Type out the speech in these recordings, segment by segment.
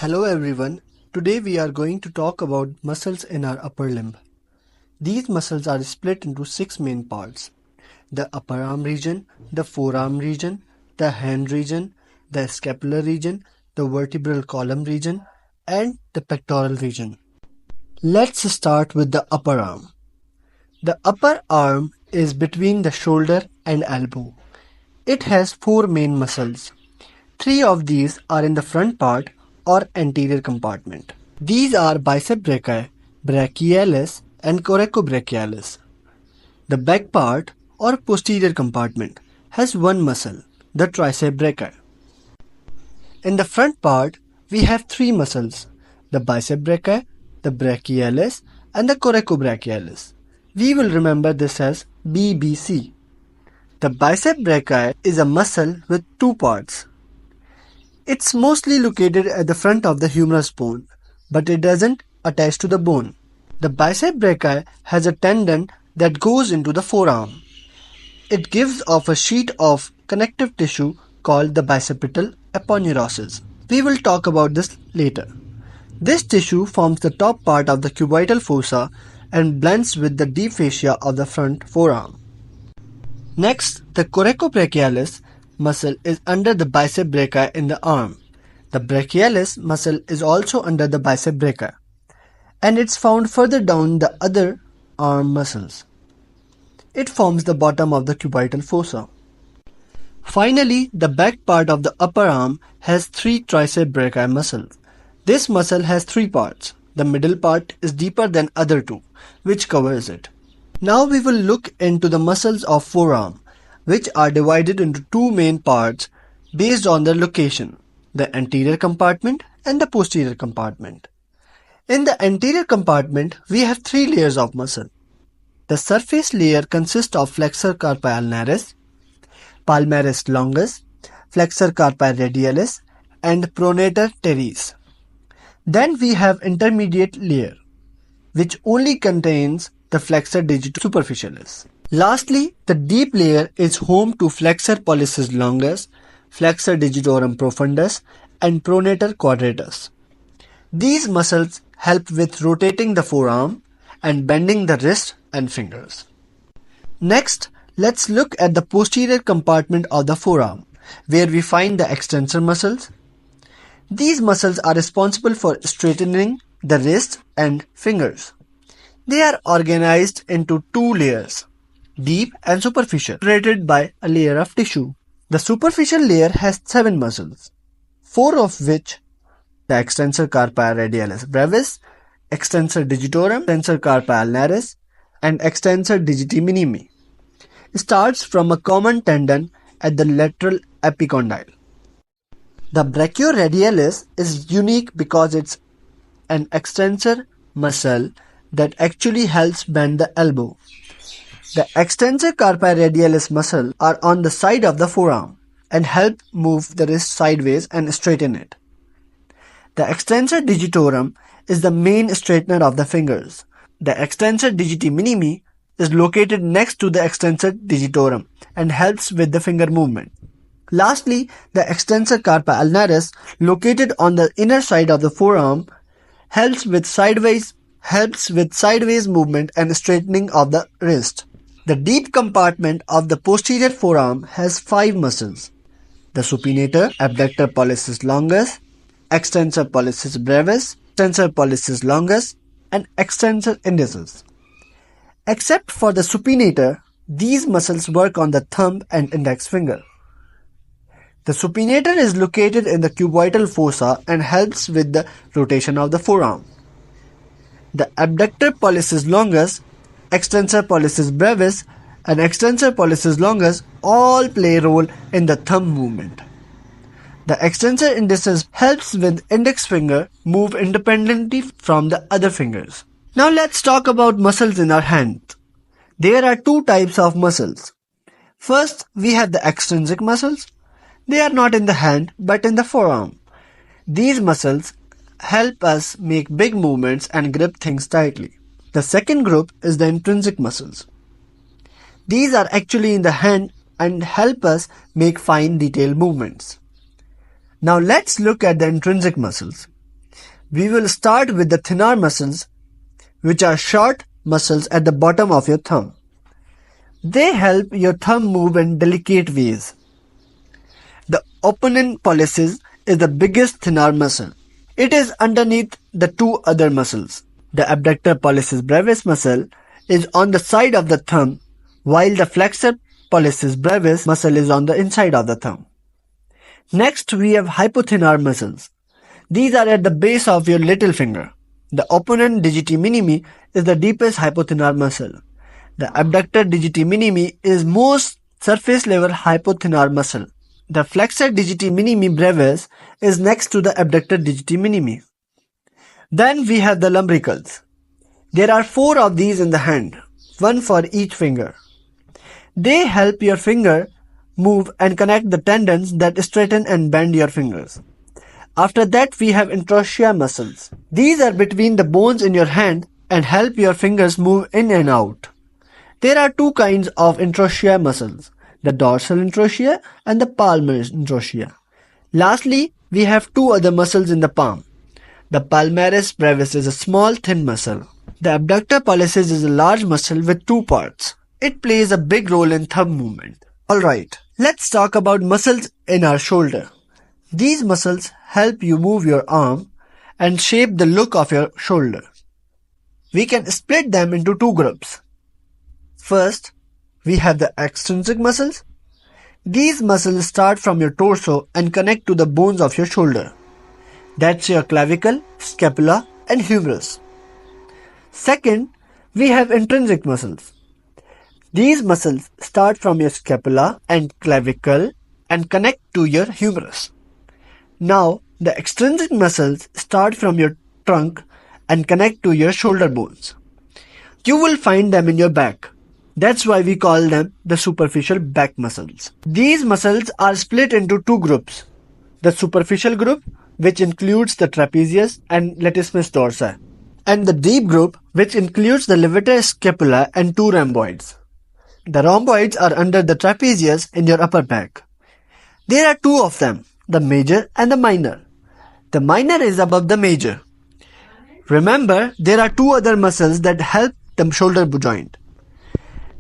Hello everyone. Today we are going to talk about muscles in our upper limb. These muscles are split into 6 main parts: the upper arm region, the forearm region, the hand region, the scapular region, the vertebral column region, and the pectoral region. Let's start with the upper arm. The upper arm is between the shoulder and elbow. It has 4 main muscles. 3 of these are in the front part or anterior compartment. These are bicep brachii, brachialis and coracobrachialis. The back part or posterior compartment has one muscle, the tricep brachii. In the front part, we have 3 muscles, the bicep brachii, the brachialis and the coracobrachialis. We will remember this as BBC. The bicep brachii is a muscle with 2 parts. It's mostly located at the front of the humerus bone, but it doesn't attach to the bone. The bicep brachii has a tendon that goes into the forearm. It gives off a sheet of connective tissue called the bicipital aponeurosis. We will talk about this later. This tissue forms the top part of the cubital fossa and blends with the deep fascia of the front forearm. Next, the coracobrachialis muscle is under the bicep brachii in the arm. The brachialis muscle is also under the bicep brachii, and it's found further down the other arm muscles. It forms the bottom of the cubital fossa. Finally, the back part of the upper arm has 3 tricep brachii muscles. This muscle has 3 parts. The middle part is deeper than other 2, which covers it. Now we will look into the muscles of forearm, which are divided into 2 main parts based on their location, the anterior compartment and the posterior compartment. In the anterior compartment, we have 3 layers of muscle. The surface layer consists of flexor carpi ulnaris, palmaris longus, flexor carpi radialis, and pronator teres. Then we have intermediate layer, which only contains the flexor digitorum superficialis. Lastly, the deep layer is home to flexor pollicis longus, flexor digitorum profundus, and pronator quadratus. These muscles help with rotating the forearm and bending the wrist and fingers. Next, let's look at the posterior compartment of the forearm, where we find the extensor muscles. These muscles are responsible for straightening the wrist and fingers. They are organized into 2 layers, deep and superficial, separated by a layer of tissue. The superficial layer has 7 muscles, 4 of which, the extensor carpi radialis brevis, extensor digitorum, extensor carpi ulnaris, and extensor digiti minimi, starts from a common tendon at the lateral epicondyle. The brachioradialis is unique because it's an extensor muscle that actually helps bend the elbow. The extensor carpi radialis muscle are on the side of the forearm and help move the wrist sideways and straighten it. The extensor digitorum is the main straightener of the fingers. The extensor digiti minimi is located next to the extensor digitorum and helps with the finger movement. Lastly, the extensor carpi ulnaris, located on the inner side of the forearm, helps with sideways movement and straightening of the wrist. The deep compartment of the posterior forearm has 5 muscles: the supinator, abductor pollicis longus, extensor pollicis brevis, extensor pollicis longus, and extensor indicis. Except for the supinator, these muscles work on the thumb and index finger. The supinator is located in the cubital fossa and helps with the rotation of the forearm. The abductor pollicis longus, extensor pollicis brevis, and extensor pollicis longus all play a role in the thumb movement. The extensor indicis helps with index finger move independently from the other fingers. Now let's talk about muscles in our hand. There are 2 types of muscles. First, we have the extrinsic muscles. They are not in the hand but in the forearm. These muscles help us make big movements and grip things tightly. The second group is the intrinsic muscles. These are actually in the hand and help us make fine detailed movements. Now let's look at the intrinsic muscles. We will start with the thenar muscles, which are short muscles at the bottom of your thumb. They help your thumb move in delicate ways. The opponent pollicis is the biggest thenar muscle. It is underneath the two other muscles. The abductor pollicis brevis muscle is on the side of the thumb, while the flexor pollicis brevis muscle is on the inside of the thumb. Next, we have hypothenar muscles. These are at the base of your little finger. The opponent digiti minimi is the deepest hypothenar muscle. The abductor digiti minimi is most surface level hypothenar muscle. The flexor digiti minimi brevis is next to the abductor digiti minimi. Then we have the lumbricals. There are 4 of these in the hand, one for each finger. They help your finger move and connect the tendons that straighten and bend your fingers. After that, we have interossea muscles. These are between the bones in your hand and help your fingers move in and out. There are 2 kinds of interossea muscles, the dorsal interossea and the palmar interossea. Lastly, we have 2 other muscles in the palm. The palmaris brevis is a small, thin muscle. The abductor pollicis is a large muscle with 2 parts. It plays a big role in thumb movement. Alright, let's talk about muscles in our shoulder. These muscles help you move your arm and shape the look of your shoulder. We can split them into 2 groups. First, we have the extrinsic muscles. These muscles start from your torso and connect to the bones of your shoulder. That's your clavicle, scapula, and humerus. Second, we have intrinsic muscles. These muscles start from your scapula and clavicle and connect to your humerus. Now, the extrinsic muscles start from your trunk and connect to your shoulder bones. You will find them in your back. That's why we call them the superficial back muscles. These muscles are split into 2 groups. The superficial group, which includes the trapezius and latissimus dorsi, and the deep group, which includes the levator scapula and 2 rhomboids. The rhomboids are under the trapezius in your upper back. There are 2 of them, the major and the minor. The minor is above the major. Remember, there are 2 other muscles that help the shoulder joint.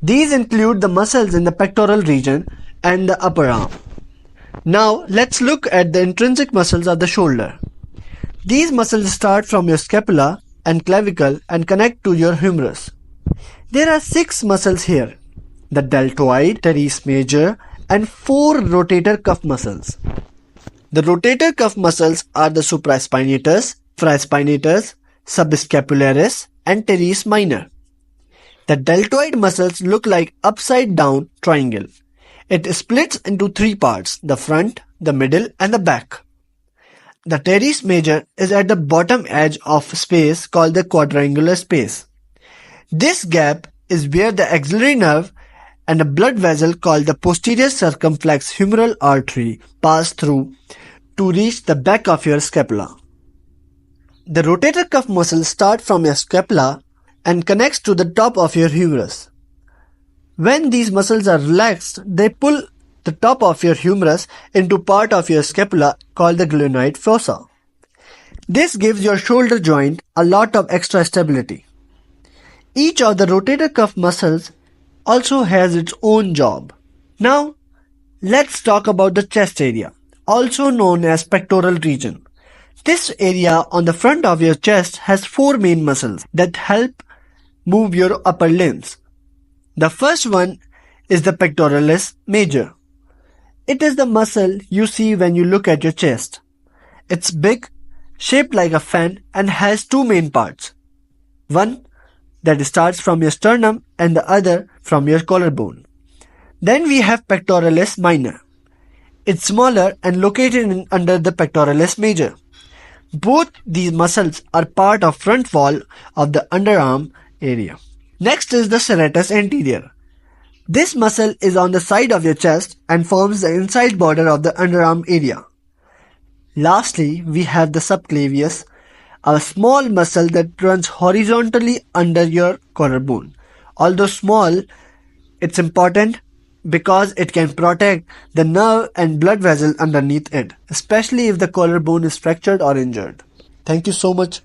These include the muscles in the pectoral region and the upper arm. Now, let's look at the intrinsic muscles of the shoulder. These muscles start from your scapula and clavicle and connect to your humerus. There are 6 muscles here: the deltoid, teres major, and 4 rotator cuff muscles. The rotator cuff muscles are the supraspinatus, infraspinatus, subscapularis, and teres minor. The deltoid muscles look like upside down triangle. It splits into 3 parts: the front, the middle, and the back. The teres major is at the bottom edge of space called the quadrangular space. This gap is where the axillary nerve and a blood vessel called the posterior circumflex humeral artery pass through to reach the back of your scapula. The rotator cuff muscles start from your scapula and connects to the top of your humerus. When these muscles are relaxed, they pull the top of your humerus into part of your scapula called the glenoid fossa. This gives your shoulder joint a lot of extra stability. Each of the rotator cuff muscles also has its own job. Now, let's talk about the chest area, also known as pectoral region. This area on the front of your chest has 4 main muscles that help move your upper limbs. The first one is the pectoralis major. It is the muscle you see when you look at your chest. It's big, shaped like a fan, and has 2 main parts. One that starts from your sternum and the other from your collarbone. Then we have pectoralis minor. It's smaller and located under the pectoralis major. Both these muscles are part of front wall of the underarm area. Next is the serratus anterior. This muscle is on the side of your chest and forms the inside border of the underarm area. Lastly, we have the subclavius, a small muscle that runs horizontally under your collarbone. Although small, it's important because it can protect the nerve and blood vessel underneath it, especially if the collarbone is fractured or injured. Thank you so much